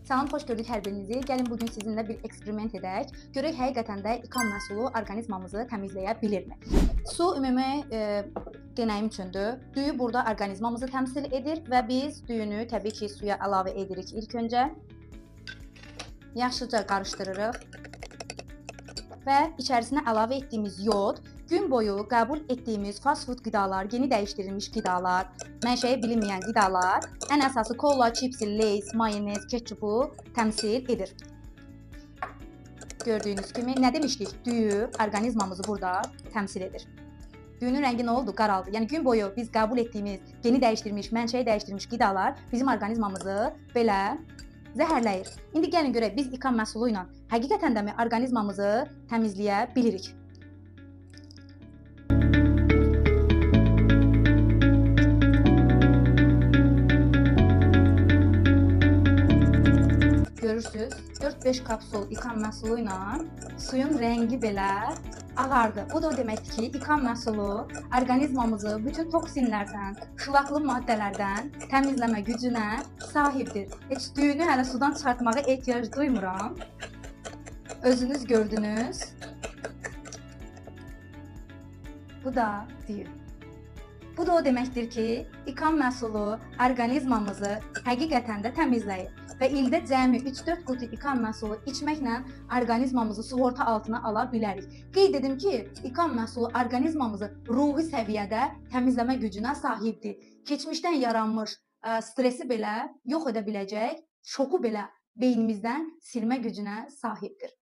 Salam, xoş gördük hər birinizi. Gəlin bugün sizinlə bir eksperiment edək. Görək həqiqətən də ikan məhsulu orqanizmamızı təmizləyə bilirmi? Su ümumi denəyim üçündür. Düyü burada orqanizmamızı təmsil edir və biz düyünü təbii ki suya əlavə edirik ilk öncə. Yaxşıca qarışdırırıq və içərisinə əlavə etdiyimiz yod gün boyu qəbul etdiyimiz fast food qidalar, yeni dəyişdirilmiş qidalar, mənşəyi bilinməyən qidalar, ən əsası kola, çipsi, leys, mayonez, ketçupu təmsil edir. Gördüyünüz kimi nə demişdik? Düyü orqanizmamızı burada təmsil edir. Düyünün rəngi nə oldu? Qaraldı. Yəni gün boyu biz qəbul etdiyimiz yeni dəyişdirilmiş, mənşəyi dəyişdirilmiş qidalar bizim orqanizmamızı belə zəhərləyir. İndi gəlin görək biz ikan məhsulu ilə həqiqətən də orqanizmamızı təmizləyə bilirik? Görürsüz, 4-5 kapsul ikan məhsulu ilə suyun rəngi belə ağardı. Bu da o deməkdir ki, ikan məhsulu orqanizmamızı bütün toksinlərdən, şılaqlı maddələrdən təmizləmə gücünə sahibdir. Heç düyünü hələ sudan çıxartmağa ehtiyac duymuram. Özünüz gördünüz. Bu da düyü. Bu da o deməkdir ki, ikan məhsulu orqanizmamızı həqiqətən də təmizləyir. Və ildə cəmi 3-4 qutu ikan məhsulu içməklə orqanizmamızı sığorta altına ala bilərik. Qeyd edim ki, ikan məhsulu orqanizmamızı ruhi səviyyədə təmizləmə gücünə sahibdir. Keçmişdən yaranmış stresi belə yox edə biləcək, şoku belə beynimizdən silmə gücünə sahibdir.